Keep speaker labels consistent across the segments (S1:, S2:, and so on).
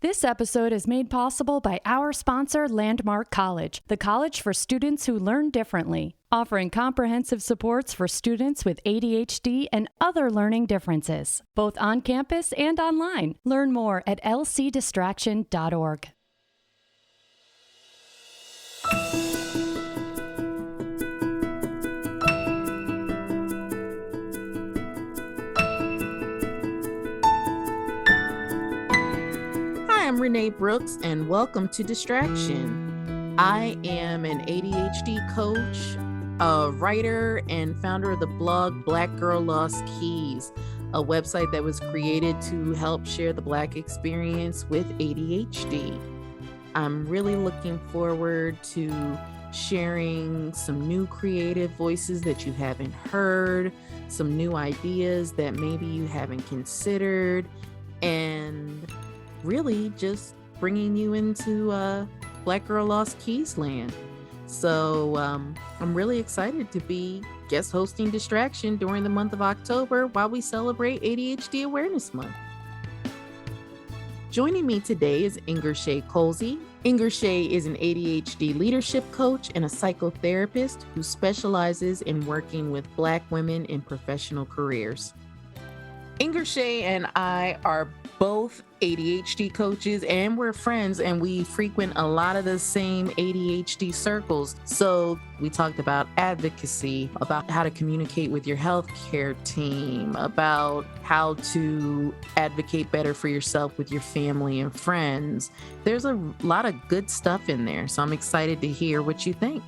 S1: This episode is made possible by our sponsor, Landmark College, the college for students who learn differently, offering comprehensive supports for students with ADHD and other learning differences, both on campus and online. Learn more at lcdistraction.org.
S2: I'm René Brooks, and welcome to Distraction. I am an ADHD coach, a writer, and founder of the blog Black Girl Lost Keys, a website that was created to help share the Black experience with ADHD. I'm really looking forward to sharing some new creative voices that you haven't heard, some new ideas that maybe you haven't considered, and really just bringing you into Black Girl Lost Keys land. So I'm really excited to be guest hosting Distraction during the month of October while we celebrate ADHD Awareness Month. Joining me today is Inger Shaye Colzie. Inger Shaye is an ADHD leadership coach and a psychotherapist who specializes in working with Black women in professional careers. Inger Shaye and I are both ADHD coaches, and we're friends, and we frequent a lot of the same ADHD circles. So we talked about advocacy, about how to communicate with your healthcare team, about how to advocate better for yourself with your family and friends. There's a lot of good stuff in there, so I'm excited to hear what you think.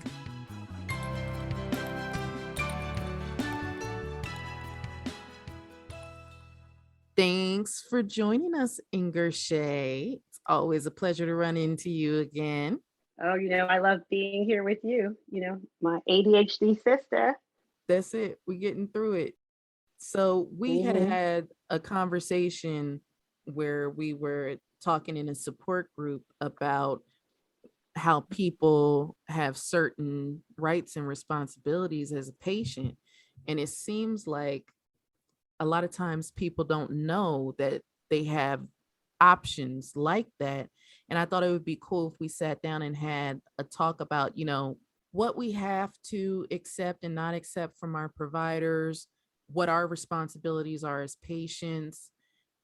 S2: Thanks for joining us, Inger Shaye. It's always a pleasure to run into you again.
S3: Oh, I love being here with you, my ADHD sister.
S2: That's it. We're getting through it. So we had a conversation where we were talking in a support group about how people have certain rights and responsibilities as a patient. And it seems like a lot of times people don't know that they have options like that. And I thought it would be cool if we sat down and had a talk about, what we have to accept and not accept from our providers, what our responsibilities are as patients,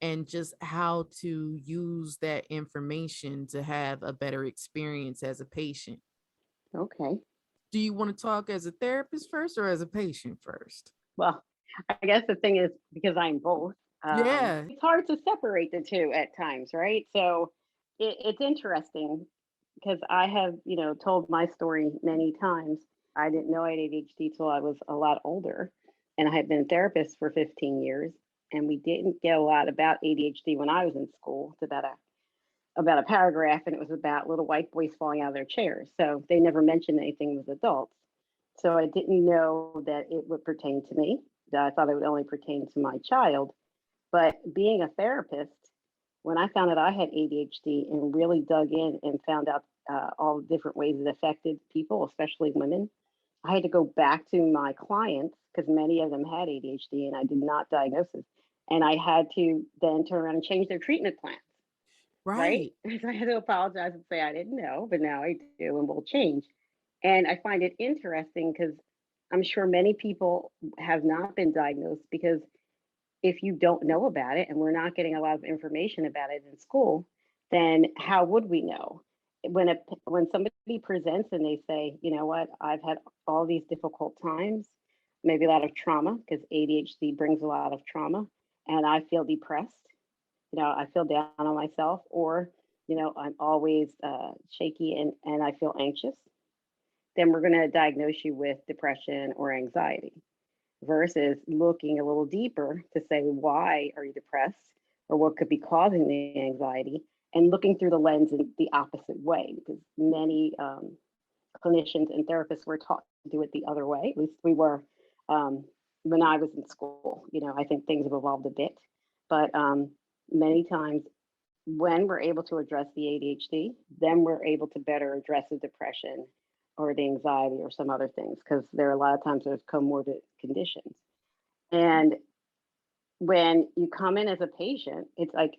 S2: and just how to use that information to have a better experience as a patient.
S3: Okay.
S2: Do you want to talk as a therapist first or as a patient first?
S3: Well, I guess the thing is, because I'm both, it's hard to separate the two at times, right? So it's interesting because I have, told my story many times. I didn't know I had ADHD till I was a lot older, and I had been a therapist for 15 years, and we didn't get a lot about ADHD when I was in school. It's about a paragraph, and it was about little white boys falling out of their chairs. So they never mentioned anything with adults. So I didn't know that it would pertain to me. I thought it would only pertain to my child. But being a therapist, when I found out I had ADHD and really dug in and found out all the different ways it affected people, especially women, I had to go back to my clients because many of them had ADHD and I did not diagnose it. And I had to then turn around and change their treatment plans. Right? So I had to apologize and say I didn't know, but now I do and will change. And I find it interesting because I'm sure many people have not been diagnosed because if you don't know about it and we're not getting a lot of information about it in school, then how would we know? When somebody presents and they say, you know what, I've had all these difficult times, maybe a lot of trauma, because ADHD brings a lot of trauma, and I feel depressed, I feel down on myself, or, I'm always shaky and I feel anxious, then we're going to diagnose you with depression or anxiety versus looking a little deeper to say, why are you depressed or what could be causing the anxiety, and looking through the lens in the opposite way, because many clinicians and therapists were taught to do it the other way. At least we were when I was in school. I think things have evolved a bit, but many times when we're able to address the ADHD, then we're able to better address the depression or the anxiety or some other things, because there are a lot of times there's comorbid conditions. And when you come in as a patient, it's like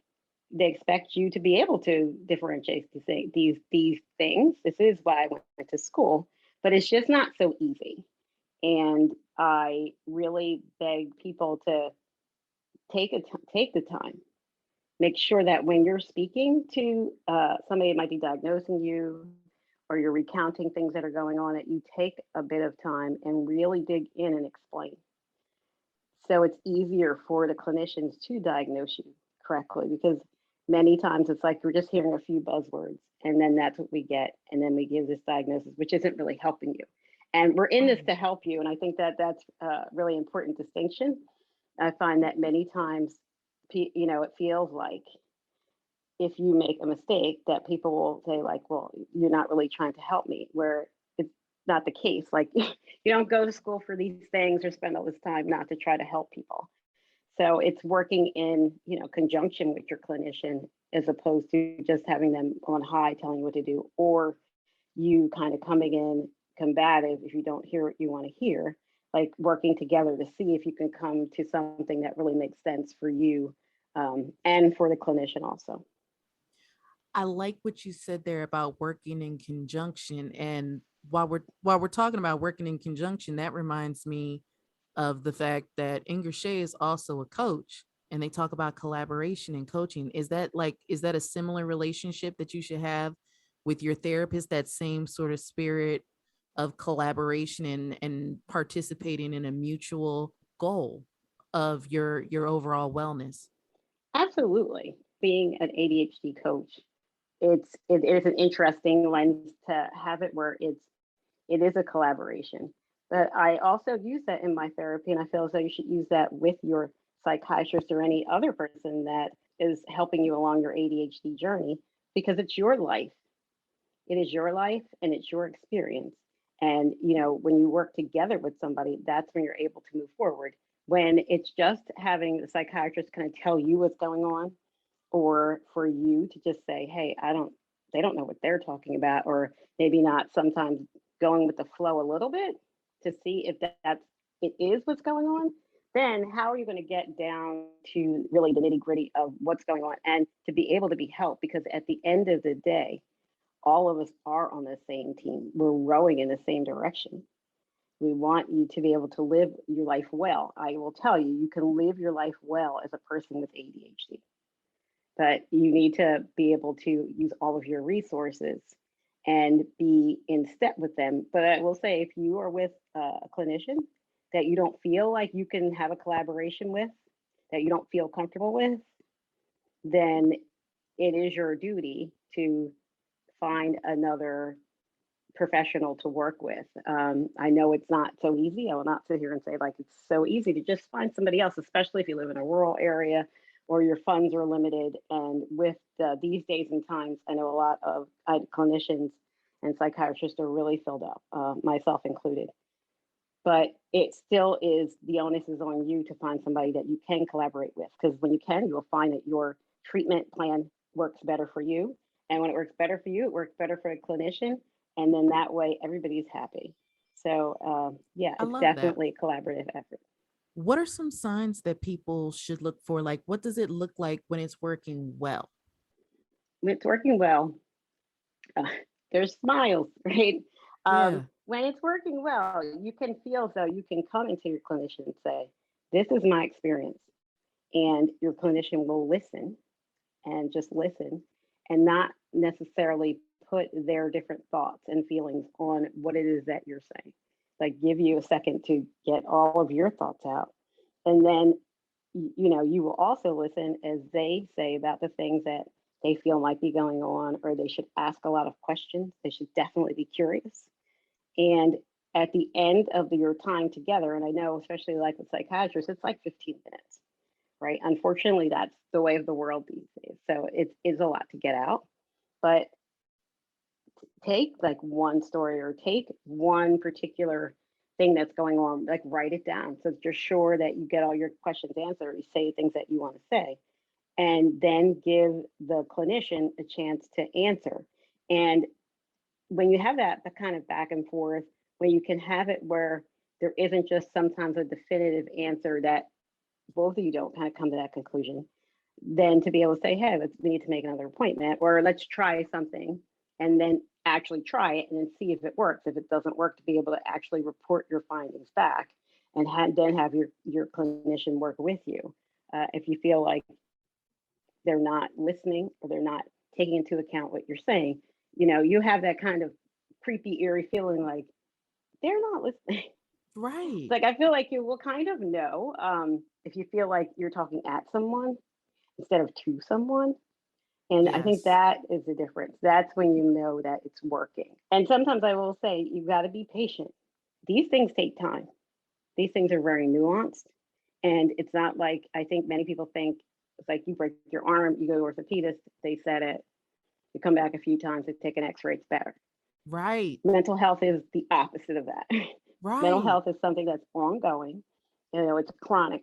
S3: they expect you to be able to differentiate these things. This is why I went to school, but it's just not so easy. And I really beg people to take the time. Make sure that when you're speaking to somebody that might be diagnosing you, or you're recounting things that are going on, that you take a bit of time and really dig in and explain. So it's easier for the clinicians to diagnose you correctly, because many times it's like we're just hearing a few buzzwords and then that's what we get. And then we give this diagnosis, which isn't really helping you. And we're in this to help you. And I think that that's a really important distinction. I find that many times, it feels like if you make a mistake that people will say like, well, you're not really trying to help me, where it's not the case. Like you don't go to school for these things or spend all this time not to try to help people. So it's working in, conjunction with your clinician, as opposed to just having them on high telling you what to do, or you kind of coming in combative if you don't hear what you want to hear, like working together to see if you can come to something that really makes sense for you, and for the clinician also.
S2: I like what you said there about working in conjunction. And while we're talking about working in conjunction, that reminds me of the fact that Inger Shaye is also a coach, and they talk about collaboration and coaching. Is that a similar relationship that you should have with your therapist, that same sort of spirit of collaboration and participating in a mutual goal of your overall wellness?
S3: Absolutely. Being an ADHD coach, it is an interesting lens to have it, where it is a collaboration. But I also use that in my therapy, and I feel as though you should use that with your psychiatrist or any other person that is helping you along your ADHD journey, because it's your life. It is your life and it's your experience. And when you work together with somebody, that's when you're able to move forward. When it's just having the psychiatrist kind of tell you what's going on, or for you to just say, hey, they don't know what they're talking about, or maybe not, sometimes going with the flow a little bit to see if it is what's going on, then how are you going to get down to really the nitty gritty of what's going on, and to be able to be helped? Because at the end of the day, all of us are on the same team. We're rowing in the same direction. We want you to be able to live your life well. I will tell you, you can live your life well as a person with ADHD, but you need to be able to use all of your resources and be in step with them. But I will say, if you are with a clinician that you don't feel like you can have a collaboration with, that you don't feel comfortable with, then it is your duty to find another professional to work with. I know it's not so easy. I will not sit here and say like it's so easy to just find somebody else, especially if you live in a rural area or your funds are limited. And with these days and times, I know a lot of clinicians and psychiatrists are really filled up, myself included. But it still is, the onus is on you to find somebody that you can collaborate with, because when you can, you'll find that your treatment plan works better for you. And when it works better for you, it works better for a clinician. And then that way, everybody's happy. So it's definitely a collaborative effort.
S2: What are some signs that people should look for? Like, what does it look like when it's working well?
S3: When it's working well, there's smiles, right?
S2: Yeah.
S3: When it's working well, you can feel as though you can come into your clinician and say, this is my experience. And your clinician will listen, and just listen, and not necessarily put their different thoughts and feelings on what it is that you're saying. Like, give you a second to get all of your thoughts out. And then, you will also listen as they say about the things that they feel might be going on, or they should ask a lot of questions. They should definitely be curious. And at the end of your time together, and I know, especially like with psychiatrists, it's like 15 minutes, right? Unfortunately, that's the way of the world these days. So it is a lot to get out. But take like one story, or take one particular thing that's going on, like write it down so that you're sure that you get all your questions answered, you say things that you want to say, and then give the clinician a chance to answer. And when you have that kind of back and forth, when you can have it where there isn't just sometimes a definitive answer that both of you don't kind of come to that conclusion, then to be able to say, hey, we need to make another appointment, or let's try something, and then actually try it and then see if it works. If it doesn't work, to be able to actually report your findings back, and then have your clinician work with you. If you feel like they're not listening or they're not taking into account what you're saying, you have that kind of creepy, eerie feeling like they're not listening.
S2: Right.
S3: Like, I feel like you will kind of know if you feel like you're talking at someone instead of to someone. And I think
S2: Yes.
S3: that is the difference. That's when you know that it's working. And sometimes I will say, you've got to be patient. These things take time. These things are very nuanced. And it's not like, I think many people think it's like you break your arm, you go to orthopedist, they said it, you come back a few times, they take an x-ray, it's better.
S2: Right.
S3: Mental health is the opposite of that. Mental
S2: Right.
S3: health is something that's ongoing. It's chronic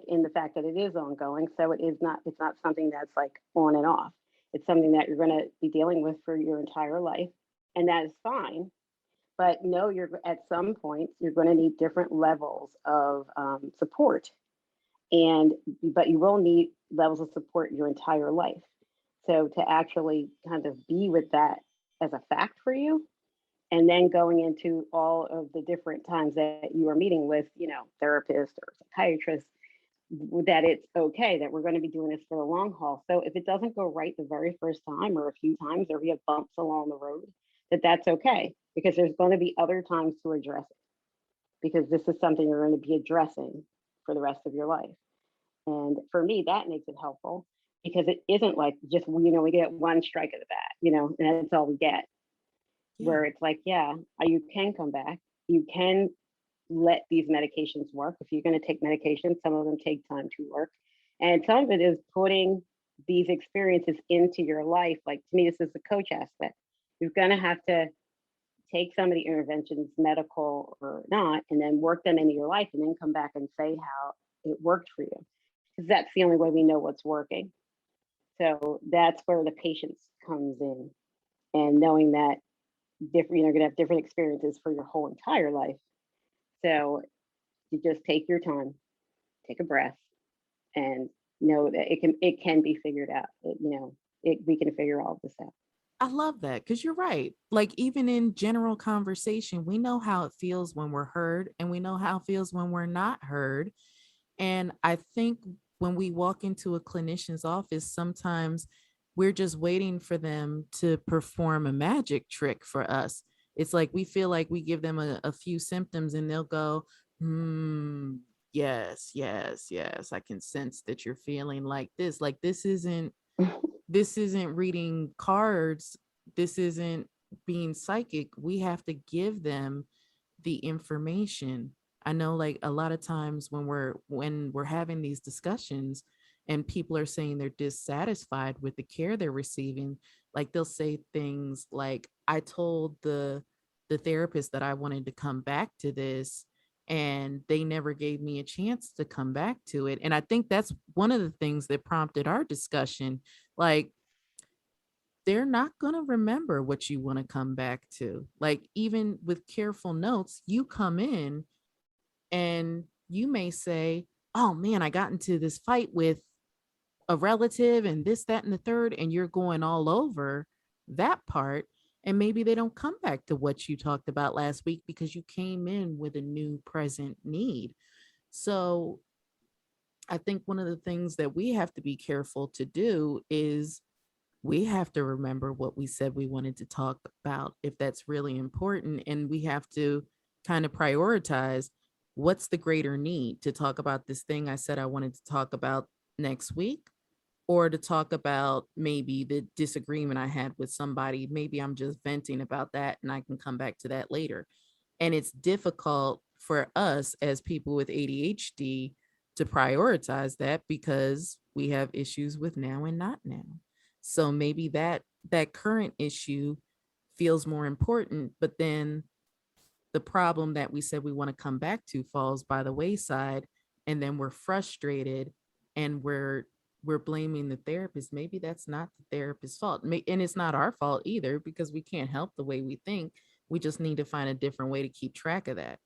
S3: in the fact that it is ongoing. So it's not something that's like on and off. It's something that you're going to be dealing with for your entire life. And that is fine. But no, you're at some point, you're going to need different levels of support. But you will need levels of support your entire life. So to actually kind of be with that as a fact for you, and then going into all of the different times that you are meeting with, therapist or psychiatrist, that it's okay, that we're going to be doing this for the long haul. So if it doesn't go right the very first time or a few times, or we have bumps along the road, that's okay, because there's going to be other times to address it, because this is something you're going to be addressing for the rest of your life. And for me, that makes it helpful, because it isn't like just, we get one strike at the bat, and that's all we get.
S2: Yeah.
S3: Where it's like, yeah, you can come back. You can let these medications work. If you're going to take medication, some of them take time to work. And some of it is putting these experiences into your life. Like, to me, this is the coach aspect. You're going to have to take some of the interventions, medical or not, and then work them into your life, and then come back and say how it worked for you. Because that's the only way we know what's working. So that's where the patience comes in, and knowing that you're going to have different experiences for your whole entire life. So you just take your time, take a breath, and know that it can be figured out. We can figure all of this out.
S2: I love that, because you're right. Like, even in general conversation, we know how it feels when we're heard, and we know how it feels when we're not heard. And I think when we walk into a clinician's office, sometimes we're just waiting for them to perform a magic trick for us. It's like we feel like we give them a few symptoms and they'll go, yes, yes, yes, I can sense that you're feeling like this. Like, this isn't reading cards. This isn't being psychic. We have to give them the information. I know, like, a lot of times when we're having these discussions and people are saying they're dissatisfied with the care they're receiving, like, they'll say things like, I told the therapist that I wanted to come back to this, and they never gave me a chance to come back to it. And I think that's one of the things that prompted our discussion. Like, they're not going to remember what you want to come back to. Like, even with careful notes, you come in and you may say, oh man, I got into this fight with a relative and this, that, and the third, and you're going all over that part. And maybe they don't come back to what you talked about last week because you came in with a new present need. So I think one of the things that we have to be careful to do is we have to remember what we said we wanted to talk about, if that's really important. And we have to kind of prioritize what's the greater need, to talk about this thing I said I wanted to talk about next week, or to talk about maybe the disagreement I had with somebody. Maybe I'm just venting about that and I can come back to that later. And it's difficult for us as people with ADHD to prioritize that because we have issues with now and not now. So maybe that current issue feels more important, but then the problem that we said we want to come back to falls by the wayside, and then we're frustrated and we're blaming the therapist. Maybe that's not the therapist's fault. And it's not our fault either, because we can't help the way we think. We just need to find a different way to keep track of that.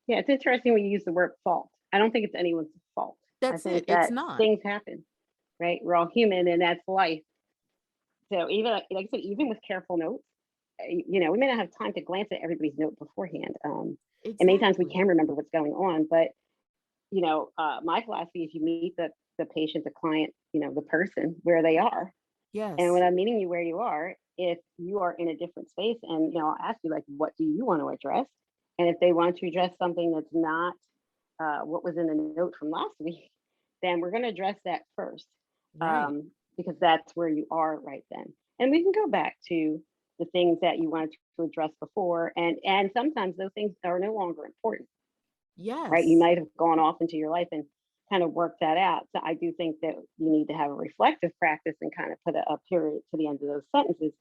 S3: Yeah, it's interesting when you use the word fault. I don't think it's anyone's fault.
S2: That's
S3: I think
S2: it. It's
S3: that
S2: not.
S3: things happen. right? We're all human, and that's life. So even like I said, even with careful notes, we may not have time to glance at everybody's note beforehand.
S2: Exactly.
S3: And many times we can remember what's going on, but my philosophy is you meet the patient, the client, the person where they are.
S2: Yes.
S3: And when I'm meeting you where you are, if you are in a different space, and I'll ask you, like, what do you want to address? And if they want to address something that's not what was in the note from last week, then we're going to address that first,
S2: right.
S3: Because that's where you are right then. And we can go back to the things that you wanted to address before, and sometimes those things are no longer important.
S2: Yes.
S3: Right. You might have gone off into your life and kind of worked that out. So I do think that you need to have a reflective practice and kind of put a period to the end of those sentences.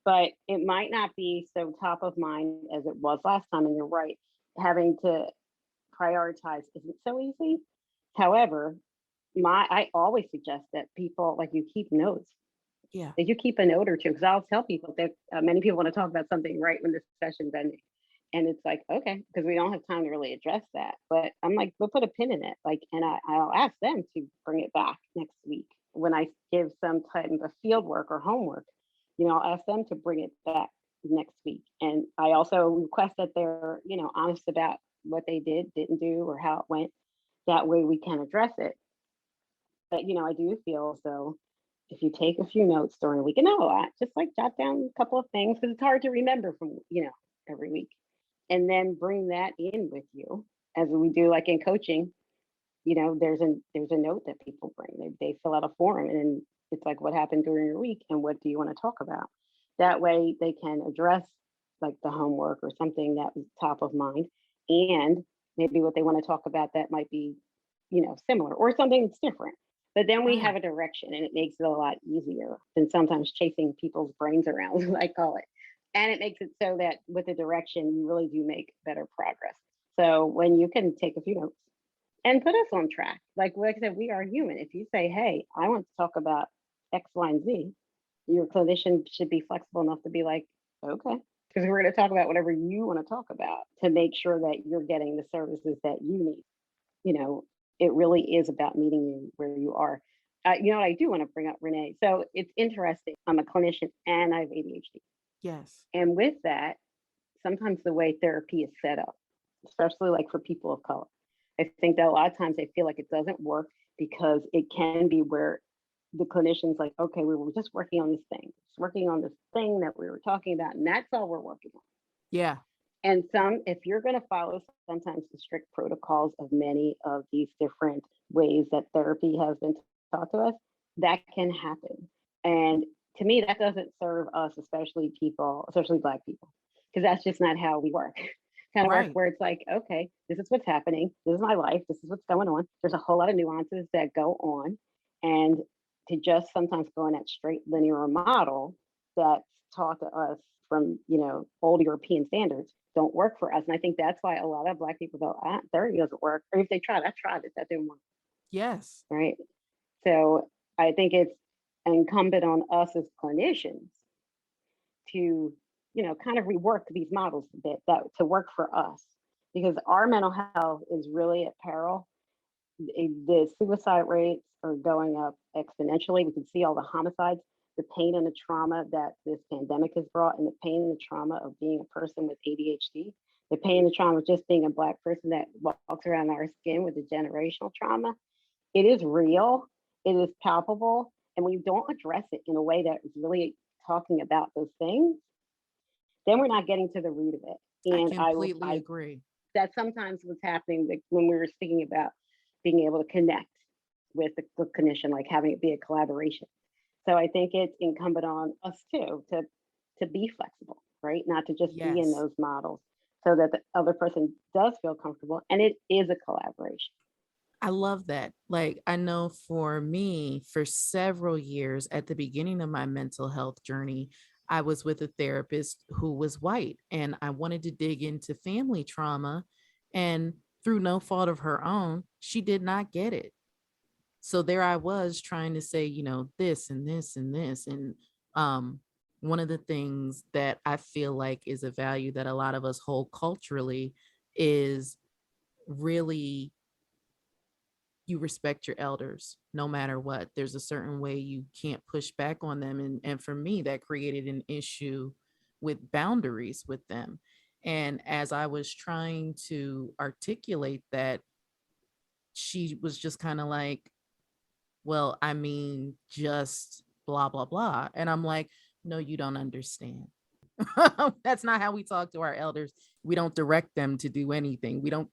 S3: But it might not be so top of mind as it was last time. And you're right, having to prioritize isn't so easy. However, I always suggest that people, like, you keep notes.
S2: Yeah.
S3: That you keep a note or two, because I'll tell people that many people want to talk about something right when the session's ending. And it's like, okay, because we don't have time to really address that. But I'm like, we'll put a pin in it. Like, and I'll ask them to bring it back next week when I give some type of field work or homework. I'll ask them to bring it back next week. And I also request that they're, honest about what they did, didn't do, or how it went. That way we can address it. But, I do feel as though if you take a few notes during the week, and not a lot, just like jot down a couple of things, because it's hard to remember from, every week. And then bring that in with you, as we do like in coaching. There's a note that people bring. They fill out a form, and it's like, what happened during your week and what do you want to talk about? That way they can address like the homework or something that was top of mind, and maybe what they want to talk about that might be, similar or something that's different. But then we have a direction, and it makes it a lot easier than sometimes chasing people's brains around, as I call it. And it makes it so that with the direction, you really do make better progress. So when you can take a few notes and put us on track, like I said, we are human. If you say, hey, I want to talk about X, Y, and Z, your clinician should be flexible enough to be like, okay, because we're going to talk about whatever you want to talk about to make sure that you're getting the services that you need. It really is about meeting you where you are. What I do want to bring up, Renee. So it's interesting. I'm a clinician and I have ADHD.
S2: Yes.
S3: And with that, sometimes the way therapy is set up, especially like for people of color, I think that a lot of times they feel like it doesn't work because it can be where the clinician's like, okay, we were just working on this thing, just working on this thing that we were talking about, and that's all we're working on.
S2: Yeah.
S3: And if you're going to follow sometimes the strict protocols of many of these different ways that therapy has been taught to us, that can happen. And to me, that doesn't serve us, especially Black people, because that's just not how we work. Kind of work where it's like, okay, this is what's happening. This is my life. This is what's going on. There's a whole lot of nuances that go on. And to just sometimes go in that straight linear model that's taught to us from, old European standards don't work for us. And I think that's why a lot of Black people go, therapy doesn't work. Or if they tried, I tried it, that didn't work.
S2: Yes.
S3: Right. So I think it's incumbent on us as clinicians to, kind of rework these models a bit that to work for us, because our mental health is really at peril. The suicide rates are going up exponentially. We can see all the homicides, the pain and the trauma that this pandemic has brought, and the pain and the trauma of being a person with ADHD, the pain and the trauma of just being a Black person that walks around our skin with the generational trauma. It is real, it is palpable. And when you don't address it in a way that is really talking about those things, then we're not getting to the root of it. And
S2: I completely agree.
S3: That's sometimes what's happening, like when we were speaking about being able to connect with the clinician, like having it be a collaboration. So I think it's incumbent on us too to be flexible, right? Not to just be in those models, so that the other person does feel comfortable, and it is a collaboration.
S2: I love that. Like, I know for me, for several years at the beginning of my mental health journey, I was with a therapist who was white, and I wanted to dig into family trauma. And through no fault of her own, she did not get it. So there I was trying to say, this and this and this. And one of the things that I feel like is a value that a lot of us hold culturally is really you respect your elders no matter what. There's a certain way you can't push back on them. And for me, that created an issue with boundaries with them. And as I was trying to articulate that, she was just kind of like, well, I mean, just blah, blah, blah. And I'm like, no, you don't understand. That's not how we talk to our elders. We don't direct them to do anything. We don't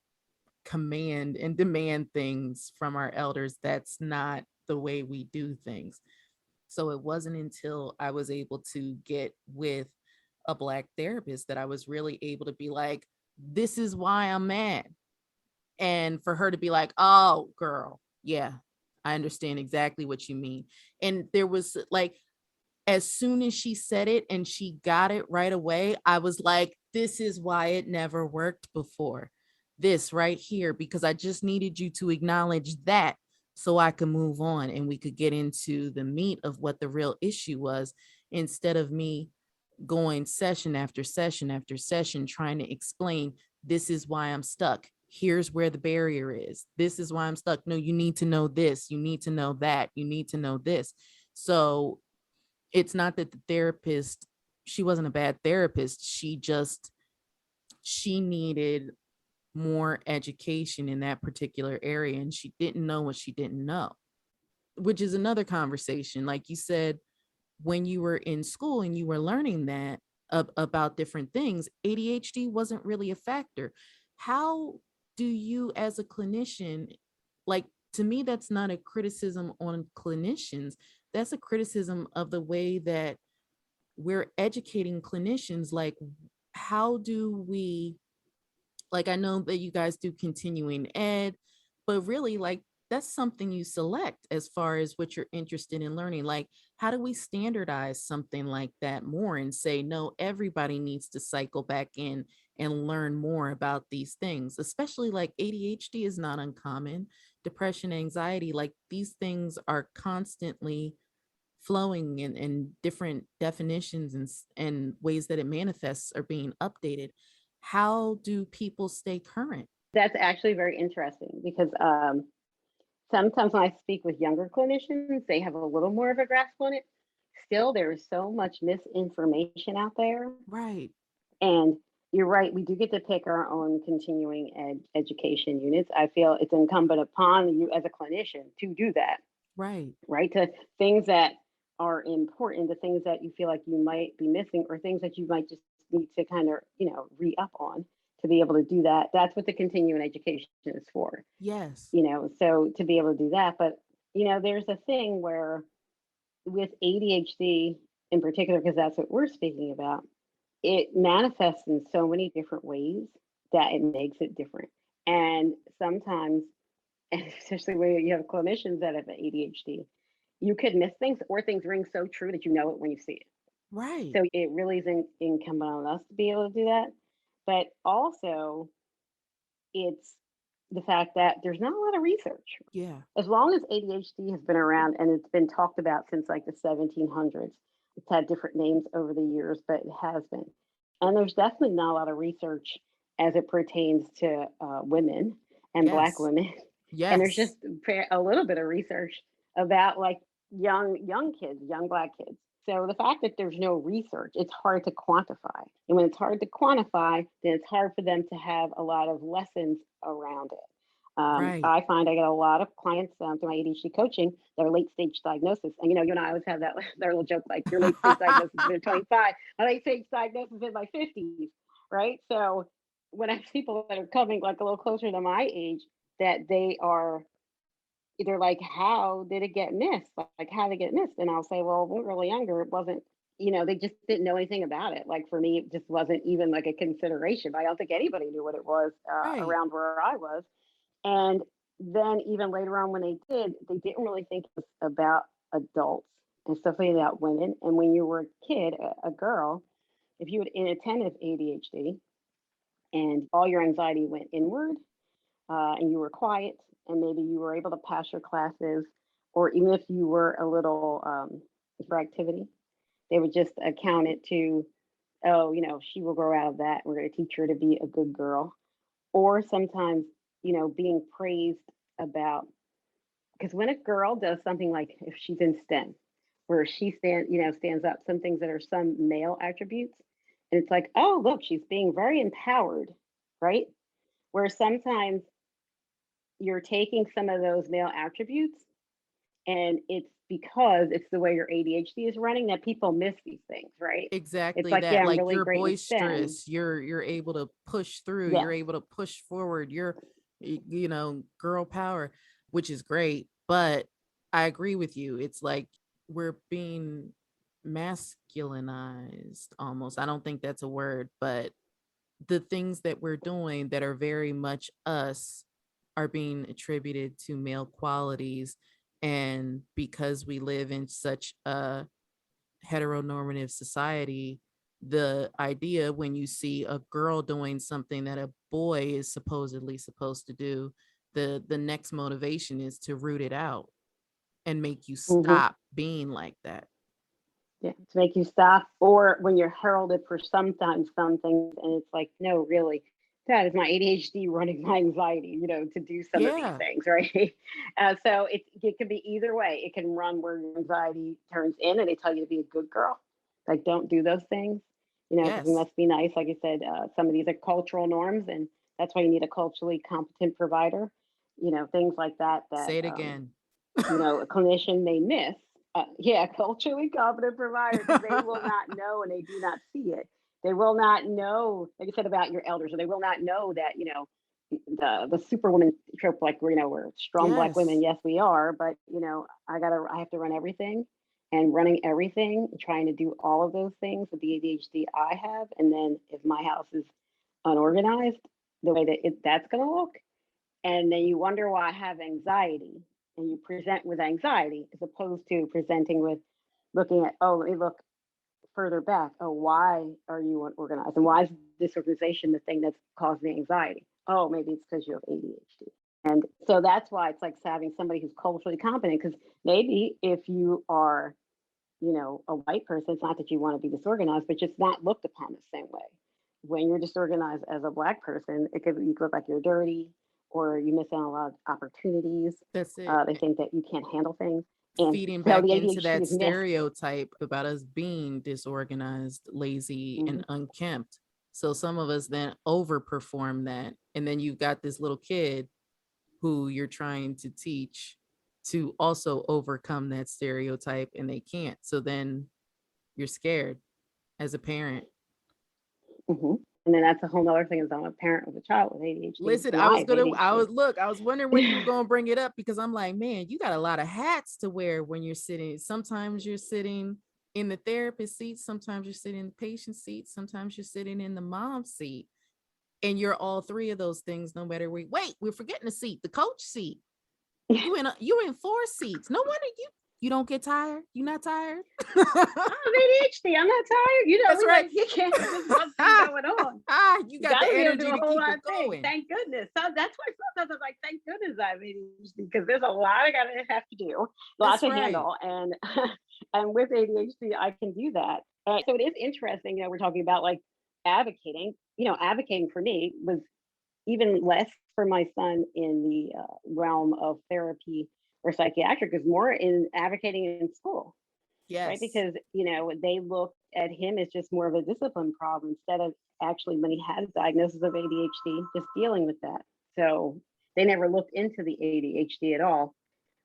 S2: command and demand things from our elders. That's not the way we do things. So it wasn't until I was able to get with a Black therapist that I was really able to be like, this is why I'm mad. And for her to be like, oh, girl, yeah, I understand exactly what you mean. And there was like, as soon as she said it and she got it right away, I was like, this is why it never worked before. This right here, because I just needed you to acknowledge that so I could move on and we could get into the meat of what the real issue was, instead of me going session after session after session trying to explain, this is why I'm stuck. Here's where the barrier is. This is why I'm stuck. No, you need to know this. You need to know that. You need to know this. So it's not that the therapist, she wasn't a bad therapist. She needed more education in that particular area. And she didn't know what she didn't know, which is another conversation. Like you said, when you were in school and you were learning that about different things, ADHD wasn't really a factor. How do you, as a clinician, like, to me, that's not a criticism on clinicians. That's a criticism of the way that we're educating clinicians. Like, how do we, like, I know that you guys do continuing ed, but really, like, that's something you select as far as what you're interested in learning. Like, how do we standardize something like that more and say, no, everybody needs to cycle back in and learn more about these things, especially like ADHD is not uncommon. Depression, anxiety, like these things are constantly flowing, and different definitions and ways that it manifests are being updated. How do people stay current?
S3: That's actually very interesting because sometimes when I speak with younger clinicians, they have a little more of a grasp on it. Still, there is so much misinformation out there.
S2: Right.
S3: And you're right, we do get to pick our own continuing education units. I feel it's incumbent upon you as a clinician to do that.
S2: Right.
S3: Right. To things that are important, the things that you feel like you might be missing, or things that you might just need to kind of, re-up on to be able to do that. That's what the continuing education is for.
S2: Yes.
S3: So to be able to do that. But, there's a thing where with ADHD in particular, because that's what we're speaking about, it manifests in so many different ways that it makes it different. And sometimes, and especially when you have clinicians that have ADHD, you could miss things, or things ring so true that you know it when you see it.
S2: Right.
S3: So it really is incumbent on us to be able to do that. But also, it's the fact that there's not a lot of research.
S2: Yeah.
S3: As long as ADHD has been around, and it's been talked about since like the 1700s, it's had different names over the years, but it has been. And there's definitely not a lot of research as it pertains to women and Black
S2: Yes.
S3: women.
S2: Yes.
S3: And there's just a little bit of research about like young kids, young Black kids. So the fact that there's no research, it's hard to quantify. And when it's hard to quantify, then it's hard for them to have a lot of lessons around it.
S2: Right.
S3: I find I get a lot of clients through my ADHD coaching that are late stage diagnosis. And, you and I always have that little joke, like your late stage diagnosis is 25, my late stage diagnosis is in my 50s, right? So when I have people that are coming like a little closer to my age, that they're like, how did it get missed? Like, how did it get missed? And I'll say, well, when we were really younger, it wasn't, they just didn't know anything about it. Like for me, it just wasn't even like a consideration. I don't think anybody knew what it was
S2: Right.
S3: around where I was. And then even later on when they didn't really think it was about adults, and especially about women. And when you were a kid, a girl, if you had inattentive ADHD and all your anxiety went inward, and you were quiet, and maybe you were able to pass your classes, or even if you were a little for activity, they would just account it to, oh, she will grow out of that. We're going to teach her to be a good girl. Or sometimes, being praised about because when a girl does something like if she's in STEM, where she stands up some things that are some male attributes, and it's like, oh, look, she's being very empowered, right? Where sometimes you're taking some of those male attributes, and it's because it's the way your ADHD is running that people miss these things, right? It's
S2: Exactly
S3: like, yeah,
S2: that.
S3: I'm
S2: Like
S3: really
S2: you're
S3: great in STEM.
S2: boisterous, you're able to push through,
S3: Yeah.
S2: you're able to push forward, girl power, which is great. But I agree with you. It's like we're being masculinized almost. I don't think that's a word, but the things that we're doing that are very much us are being attributed to male qualities. And because we live in such a heteronormative society, the idea when you see a girl doing something that a boy is supposedly supposed to do, the next motivation is to root it out and make you
S3: Hmm.
S2: stop being like that.
S3: Yeah, to make you stop, or when you're heralded for sometimes some things, and it's like, no, really, that is my ADHD running my anxiety, to do some of these
S2: Yeah.
S3: things, right? So it can be either way. It can run where your anxiety turns in, and they tell you to be a good girl, like don't do those things, because we
S2: Yes.
S3: must be nice. Like I said, some of these are cultural norms, and that's why you need a culturally competent provider, things like that.
S2: Say it again.
S3: A clinician may miss. Yeah, culturally competent provider, because they will not know and they do not see it. They will not know, like I said, about your elders, or they will not know that, the superwoman trope, like we're strong black women.
S2: Yes.
S3: Yes, we are, but I have to run everything, and running everything, trying to do all of those things with the ADHD I have, and then if my house is unorganized, the way that's going to look, and then you wonder why I have anxiety, and you present with anxiety as opposed to presenting with looking at, oh, let me look further back. Oh, why are you unorganized? And why is this organization the thing that's caused the anxiety? Oh, maybe it's because you have ADHD. And so that's why it's like having somebody who's culturally competent, because maybe if you are, a white person, it's not that you want to be disorganized, but just not looked upon the same way. When you're disorganized as a black person, you look like you're dirty, or you miss out on a lot of opportunities.
S2: That's it.
S3: They think that you can't handle things. And
S2: Feeding
S3: so
S2: back
S3: the
S2: into
S3: ADHD
S2: that
S3: is missed.
S2: stereotype about us being disorganized, lazy,
S3: Mm-hmm.
S2: and unkempt. So some of us then overperform that. And then you've got this little kid who you're trying to teach to also overcome that stereotype, and they can't. So then you're scared as a parent.
S3: Mm-hmm. And then that's a whole other thing, is I'm a parent of a child with ADHD,
S2: Listen,
S3: and I have ADHD.
S2: I was wondering when you were going to bring it up, because I'm like, man, you got a lot of hats to wear when you're sitting. Sometimes you're sitting in the therapist seat, sometimes you're sitting in the patient seat, sometimes you're sitting in the mom seat, and you're all three of those things. No matter where. Wait, we're forgetting a seat, the coach seat. You in 4 seats. No wonder you don't get tired. You not tired?
S3: I have ADHD. I'm not tired.
S2: That's
S3: We
S2: right.
S3: like, you can't. There's one thing going on.
S2: You
S3: You
S2: got the
S3: gotta be able to
S2: energy
S3: do a
S2: to
S3: whole
S2: keep
S3: lot
S2: it
S3: of things.
S2: going.
S3: Thank goodness. So that's why sometimes I'm like, thank goodness I have ADHD, because there's a lot I gotta have to do, lots
S2: That's
S3: to
S2: right.
S3: handle, and and with ADHD I can do that. So it is interesting. We're talking about like advocating. Advocating for me was even less for my son in the realm of therapy or psychiatric, is more in advocating in school, right?
S2: Yes.
S3: Because they look at him as just more of a discipline problem, instead of actually, when he had a diagnosis of ADHD, just dealing with that. So they never looked into the ADHD at all,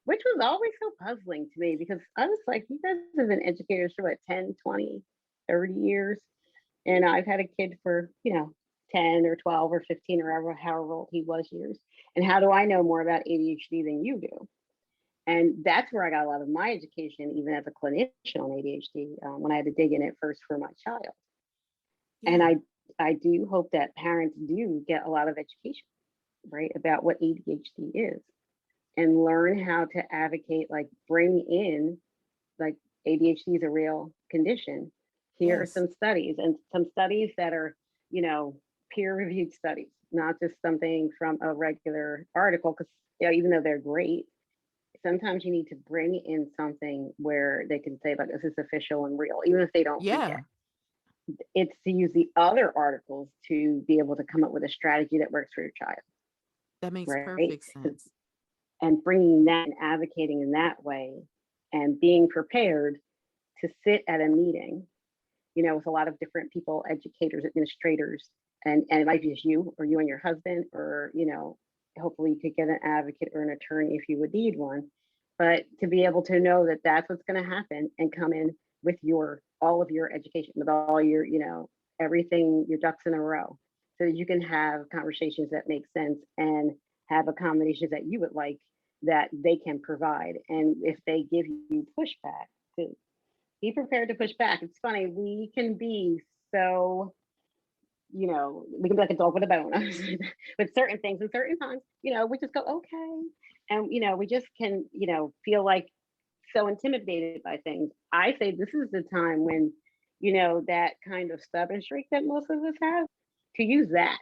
S3: which was always so puzzling to me, because I was like, you guys have been educators for what, 10, 20, 30 years, and I've had a kid for 10 or 12 or 15 or however old he was years, and how do I know more about ADHD than you do? And that's where I got a lot of my education, even as a clinician on ADHD, when I had to dig in it first for my child. And
S2: Yeah.
S3: I do hope that parents do get a lot of education, right, about what ADHD is, and learn how to advocate, like bring in, like, ADHD is a real condition. Here are
S2: Yes.
S3: some studies, and some studies that are, peer reviewed studies, not just something from a regular article, because even though they're great, sometimes you need to bring in something where they can say, like, this is official and real, even if they don't read
S2: Yeah.
S3: it. It's to use the other articles to be able to come up with a strategy that works for your child,
S2: That makes
S3: right?
S2: perfect sense.
S3: and bringing that and advocating in that way and being prepared to sit at a meeting, with a lot of different people, educators, administrators, and it might be just you or you and your husband, or, hopefully you could get an advocate or an attorney if you would need one. But to be able to know that that's what's going to happen and come in with all of your education, with all your, everything, your ducks in a row, so that you can have conversations that make sense and have accommodations that you would like that they can provide. And if they give you pushback, to be prepared to push back. It's funny, we can be so, we can be like a dog with a bone with certain things and certain times, we just go, okay. And, we just can, feel like so intimidated by things. I say this is the time when, that kind of stubborn streak that most of us have, to use that,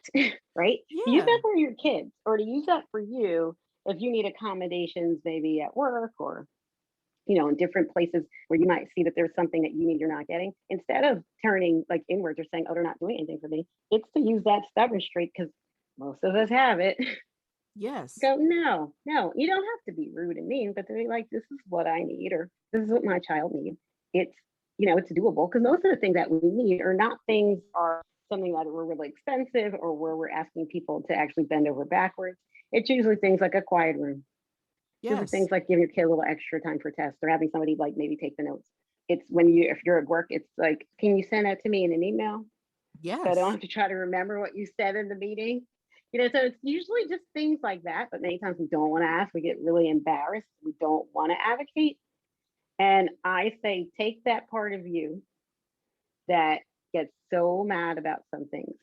S3: right?
S2: Yeah.
S3: To use that for your kids, or to use that for you if you need accommodations, maybe at work, or in different places where you might see that there's something that you need you're not getting. Instead of turning like inwards or saying, oh, they're not doing anything for me, it's to use that stubborn streak, because most of us have it.
S2: Yes.
S3: Go, no, you don't have to be rude and mean, but to be like, this is what I need, or this is what my child needs. It's, it's doable, because most of the things that we need are not things are something that were really expensive or where we're asking people to actually bend over backwards. It's usually things like a quiet room. Yes. These are things like giving your kid a little extra time for tests, or having somebody like maybe take the notes. It's if you're at work, it's like, can you send that to me in an email?
S2: Yes.
S3: So I don't have to try to remember what you said in the meeting. So it's usually just things like that. But many times we don't want to ask. We get really embarrassed. We don't want to advocate. And I say, take that part of you that gets so mad about some things,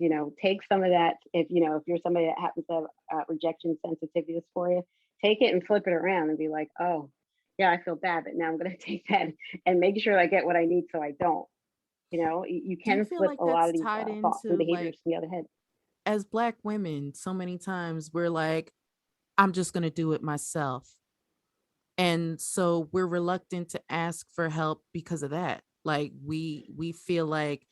S3: take some of that. If you're somebody that happens to have rejection sensitivity dysphoria, take it and flip it around and be like, oh yeah, I feel bad, but now I'm going to take that and make sure I get what I need, so I don't. You can flip a lot of these thoughts and behaviors from the other head.
S2: As Black women, so many times we're like, I'm just going to do it myself. And so we're reluctant to ask for help because of that. Like we feel like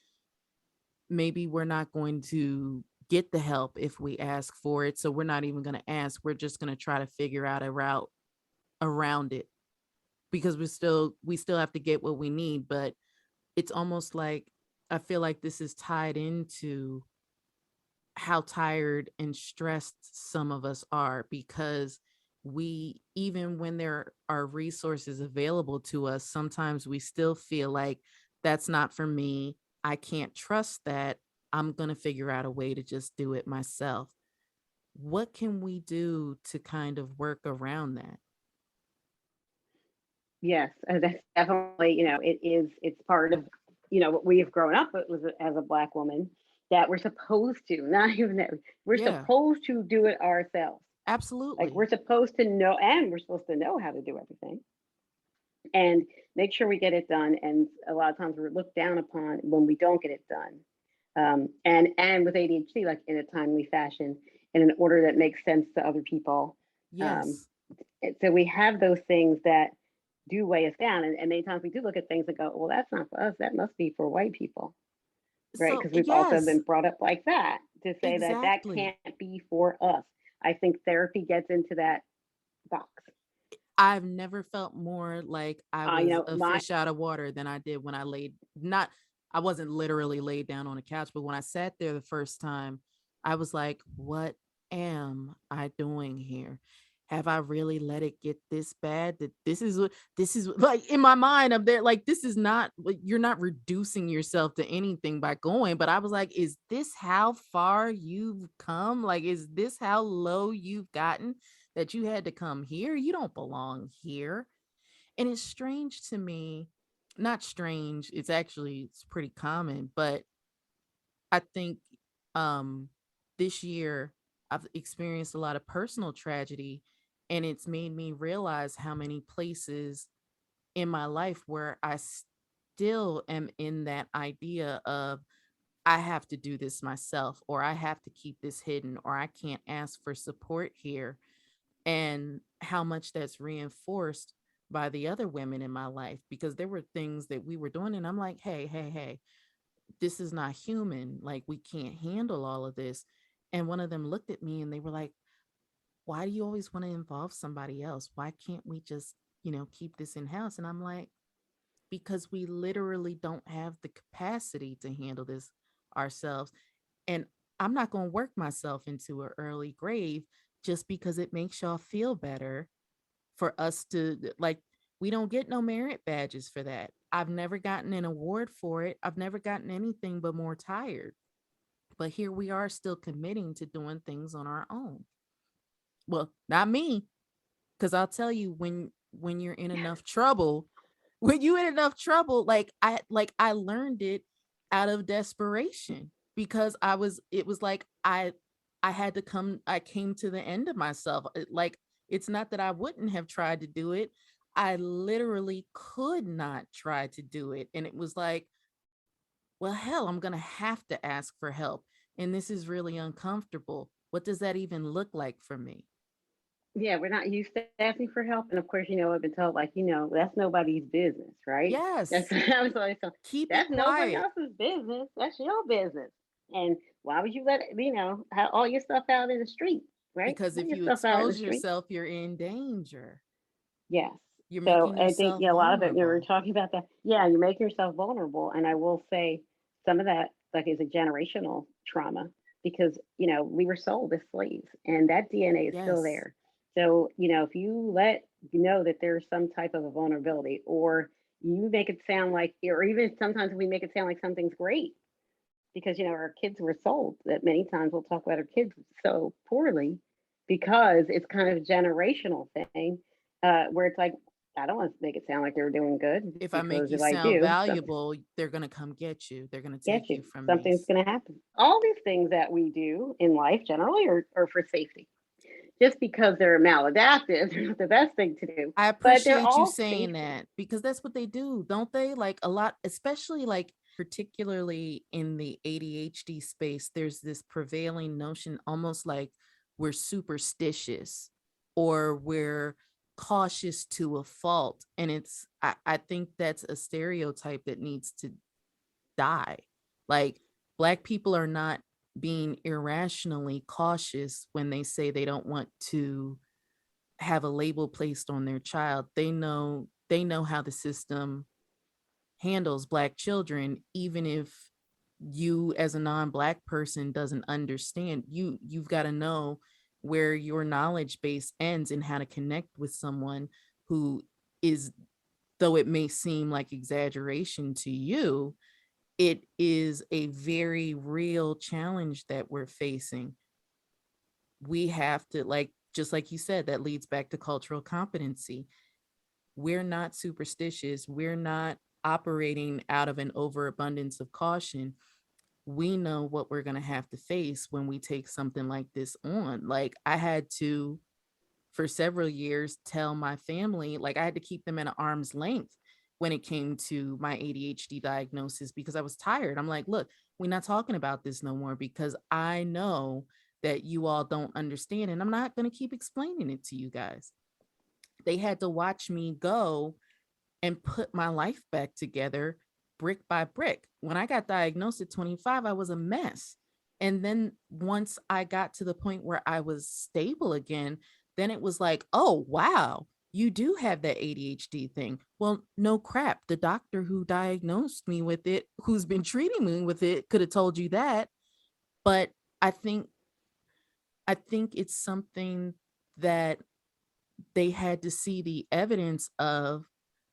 S2: maybe we're not going to get the help if we ask for it. So we're not even going to ask. We're just going to try to figure out a route around it, because we still have to get what we need. But it's almost like, I feel like this is tied into how tired and stressed some of us are, because even when there are resources available to us, sometimes we still feel like, that's not for me. I can't trust that. I'm going to figure out a way to just do it myself. What can we do to kind of work around that?
S3: Yes, that's definitely, it's part of, what we've grown up with as a Black woman, that we're supposed to, not even that, we're supposed to do it ourselves.
S2: Absolutely.
S3: Like, we're supposed to know, and we're supposed to know how to do everything and make sure we get it done. And a lot of times we're looked down upon when we don't get it done. And with ADHD, like in a timely fashion, in an order that makes sense to other people.
S2: Yes.
S3: So we have those things that do weigh us down. And many times we do look at things and go, well, that's not for us. That must be for white people. Right. Because we've also been brought up like that, to say that can't be for us. I think therapy gets into that box.
S2: I've never felt more like I was a fish out of water than I did when I I wasn't literally laid down on a couch, but when I sat there the first time, I was like, what am I doing here? Have I really let it get this bad? That this is like, in my mind, I'm there like, this is not, you're not reducing yourself to anything by going. But I was like, is this how far you've come? Like, is this how low you've gotten, that you had to come here? You don't belong here. And it's strange to me, not strange, it's pretty common, but I think this year I've experienced a lot of personal tragedy, and it's made me realize how many places in my life where I still am in that idea of, I have to do this myself, or I have to keep this hidden, or I can't ask for support here. And how much that's reinforced by the other women in my life, because there were things that we were doing and I'm like, hey, this is not human. Like, we can't handle all of this. And one of them looked at me and they were like, why do you always want to involve somebody else? Why can't we just, keep this in house? And I'm like, because we literally don't have the capacity to handle this ourselves. And I'm not going to work myself into an early grave just because it makes y'all feel better for us to, like, we don't get no merit badges for that. I've never gotten an award for it. I've never gotten anything but more tired. But here we are still committing to doing things on our own. Well, not me, because I'll tell you, when you're in enough trouble, like I learned it out of desperation, because it was like I came to the end of myself. Like, it's not that I wouldn't have tried to do it. I literally could not try to do it. And it was like, well, hell, I'm going to have to ask for help. And this is really uncomfortable. What does that even look like for me?
S3: Yeah, we're not used to asking for help. And of course, I've been told, like, that's nobody's business, right? That's
S2: Yes.
S3: I was always told,
S2: Keep it
S3: that's nobody
S2: quiet.
S3: else's business. That's your business. And why would you let it, have all your stuff out in the street, right?
S2: Because
S3: Put
S2: if
S3: your
S2: you
S3: stuff out in the
S2: expose
S3: street.
S2: yourself, you're in danger.
S3: Yes.
S2: You're
S3: So
S2: making
S3: I think,
S2: yourself
S3: a lot of it, we're
S2: vulnerable.
S3: talking about that. Yeah, you're making yourself vulnerable. And I will say some of that, like, is a generational trauma because, we were sold as slaves and that DNA is still
S2: Yes.
S3: there. So, if you that there's some type of a vulnerability, or you make it sound like, or even sometimes we make it sound like something's great because, our kids were sold, that many times we'll talk about our kids so poorly because it's kind of a generational thing, where it's like, I don't want to make it sound like they were doing good
S2: If I make
S3: because
S2: you
S3: if I
S2: sound
S3: do, something
S2: valuable, they're going to come get you. They're going to
S3: get
S2: take
S3: you.
S2: you from me.
S3: Something's going to happen. All these things that we do in life generally are for safety. Just because they're maladaptive, they're not the best thing to do,
S2: I
S3: but they're
S2: appreciate you
S3: all
S2: saying
S3: safety.
S2: that, because that's what they do, don't they? Like, a lot, especially like particularly in the ADHD space, there's this prevailing notion, almost like we're superstitious or we're cautious to a fault. And I think that's a stereotype that needs to die. Like, Black people are not being irrationally cautious when they say they don't want to have a label placed on their child. They know how the system handles Black children, even if you as a non-Black person doesn't understand. You've got to know where your knowledge base ends and how to connect with someone who is, though it may seem like exaggeration to you, it is a very real challenge that we're facing. We have to, like, just like you said, that leads back to cultural competency. We're not superstitious. We're not operating out of an overabundance of caution. We know what we're going to have to face when we take something like this on. Like, I had to, for several years, tell my family, like, I had to keep them at an arm's length when it came to my ADHD diagnosis, because I was tired. I'm like, look, we're not talking about this no more, because I know that you all don't understand, and I'm not going to keep explaining it to you guys. They had to watch me go and put my life back together brick by brick. When I got diagnosed at 25, I was a mess. And then once I got to the point where I was stable again, then it was like, oh, wow, you do have that ADHD thing. Well, no crap. The doctor who diagnosed me with it, who's been treating me with it, could have told you that. But I think I think it's something that they had to see the evidence of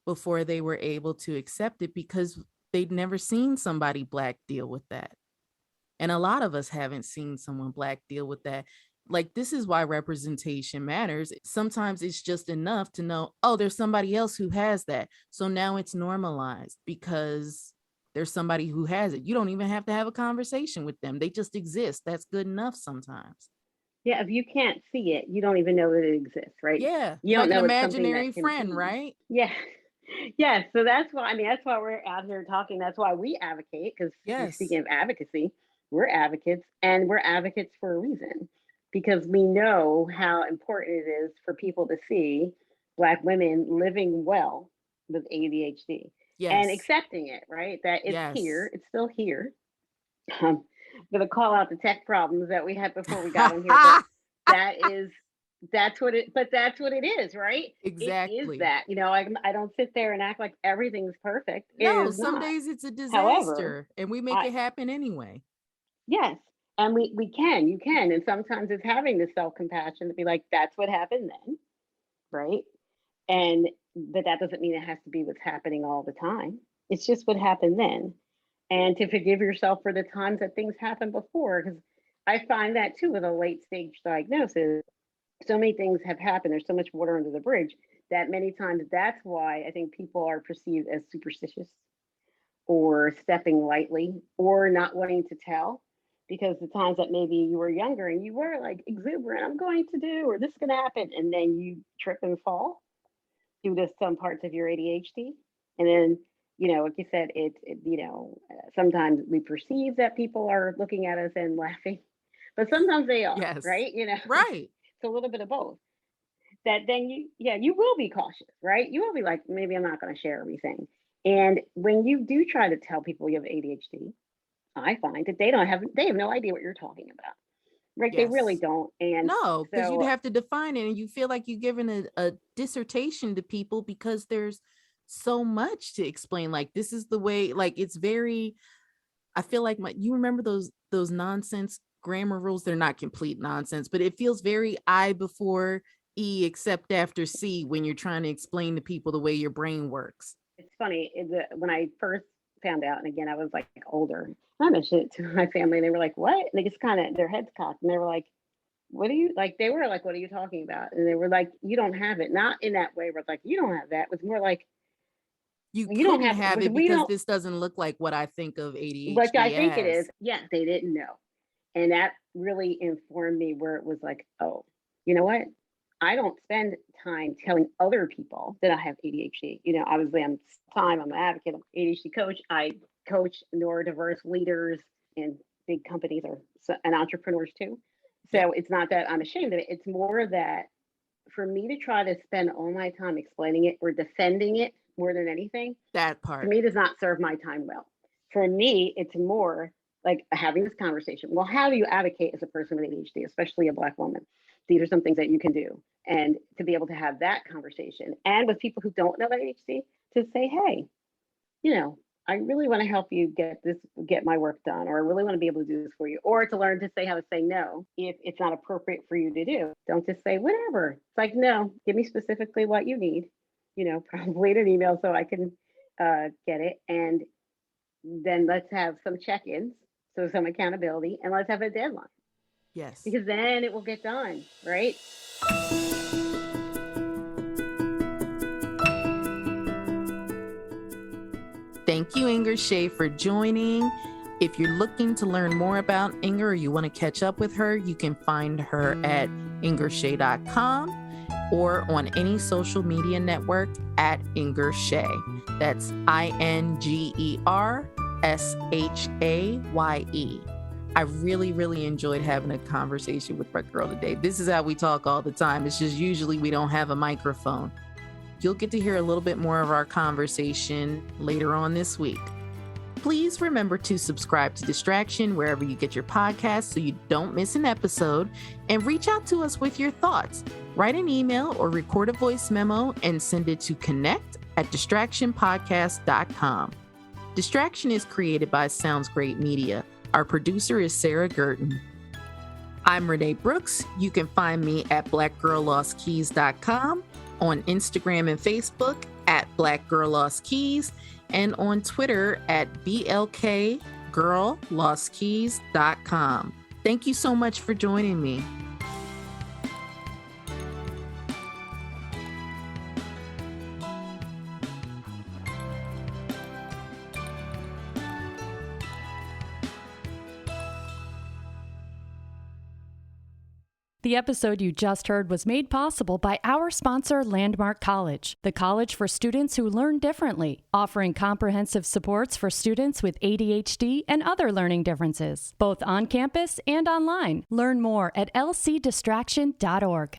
S2: before they were able to accept it, because they'd never seen somebody Black deal with that. And a lot of us haven't seen someone Black deal with that. Like, this is why representation matters. Sometimes it's just enough to know, oh, there's somebody else who has that. So now it's normalized because there's somebody who has it. You don't even have to have a conversation with them. They just exist. That's good enough sometimes.
S3: Yeah, if you can't see it, you don't even know that it exists, right?
S2: Yeah,
S3: You don't
S2: like an
S3: know it's something
S2: imaginary
S3: that can
S2: friend,
S3: be.
S2: right?
S3: Yeah. Yeah. So that's why we're out here talking. That's why we advocate, because you're
S2: Yes.
S3: speaking of advocacy, we're advocates, and we're advocates for a reason, because we know how important it is for people to see Black women living well with ADHD and
S2: Yes.
S3: accepting it, right? That it's here,
S2: Yes.
S3: it's still here. I'm going to call out the tech problems that we had before we got on here, but that is that's what it is, right? It is
S2: Exactly.
S3: that, I don't sit there and act like everything's perfect. It
S2: No,
S3: is
S2: some
S3: not.
S2: days it's a
S3: However,
S2: disaster and we make it happen anyway.
S3: yes. And you can. And sometimes it's having the self-compassion to be like, that's what happened then. Right. But that doesn't mean it has to be what's happening all the time. It's just what happened then. And to forgive yourself for the times that things happened before. Because I find that too with a late stage diagnosis. So many things have happened. There's so much water under the bridge that many times that's why I think people are perceived as superstitious or stepping lightly or not wanting to tell, because the times that maybe you were younger and you were like exuberant, I'm going to do, or this is going to happen, and then you trip and fall due to some parts of your ADHD. And then, like you said, sometimes we perceive that people are looking at us and laughing, but sometimes they are,
S2: Yes.
S3: right?
S2: Right.
S3: It's a little bit of both. That then you will be cautious, right? You will be like, maybe I'm not going to share everything. And when you do try to tell people you have ADHD, I find that they have no idea what you're talking about. Right? Yes. They really don't. And
S2: no, because you'd have to define it, and you feel like you're giving a dissertation to people because there's so much to explain. Like, this is the way, like, it's very, I feel like you remember those nonsense grammar rules? They're not complete nonsense, but it feels very I before E except after C when you're trying to explain to people the way your brain works.
S3: It's funny, when I first found out, and again, I was like older, I mentioned it to my family, and they were like, what? And they just kind of, their heads cocked, and they were like, what are you, like, they were like, what are you talking about? And they were like, you don't have it. Not in that way, but like, you don't have that. It was more like,
S2: you don't have it because this doesn't look like what I think of ADHD
S3: like I think it is. Yes, they didn't know. And that really informed me, where it was like, oh, you know what? I don't spend time telling other people that I have ADHD. Obviously I'm an advocate, I'm an ADHD coach. I coach neurodiverse leaders in big companies and entrepreneurs too. So It's not that I'm ashamed of it. It's more that for me to try to spend all my time explaining it or defending it more than anything,
S2: that part
S3: for me does not serve my time well. For me, it's more like having this conversation. Well, how do you advocate as a person with ADHD, especially a Black woman? These are some things that you can do. And to be able to have that conversation, and with people who don't know ADHD, to say, hey, I really want to help you get my work done, or I really want to be able to do this for you, or to learn to say how to say no if it's not appropriate for you to do. Don't just say whatever. It's like, no, give me specifically what you need, probably in an email so I can get it. And then let's have some check-ins, so some accountability, and let's have a deadline.
S2: Yes.
S3: Because then it will get done, right?
S2: Thank you, Inger Shaye, for joining. If you're looking to learn more about Inger, or you want to catch up with her, you can find her at ingershaye.com or on any social media network at Inger Shaye. That's INGERSHAYE. I really, really enjoyed having a conversation with my girl today. This is how we talk all the time. It's just usually we don't have a microphone. You'll get to hear a little bit more of our conversation later on this week. Please remember to subscribe to Distraction wherever you get your podcasts so you don't miss an episode, and reach out to us with your thoughts. Write an email or record a voice memo and send it to connect@distractionpodcast.com. Distraction is created by Sounds Great Media. Our producer is Sarah Gurton. I'm René Brooks. You can find me at blackgirllostkeys.com, on Instagram and Facebook at blackgirllostkeys, and on Twitter at blkgirllostkeys.com. Thank you so much for joining me.
S1: The episode you just heard was made possible by our sponsor, Landmark College, the college for students who learn differently, offering comprehensive supports for students with ADHD and other learning differences, both on campus and online. Learn more at lcdistraction.org.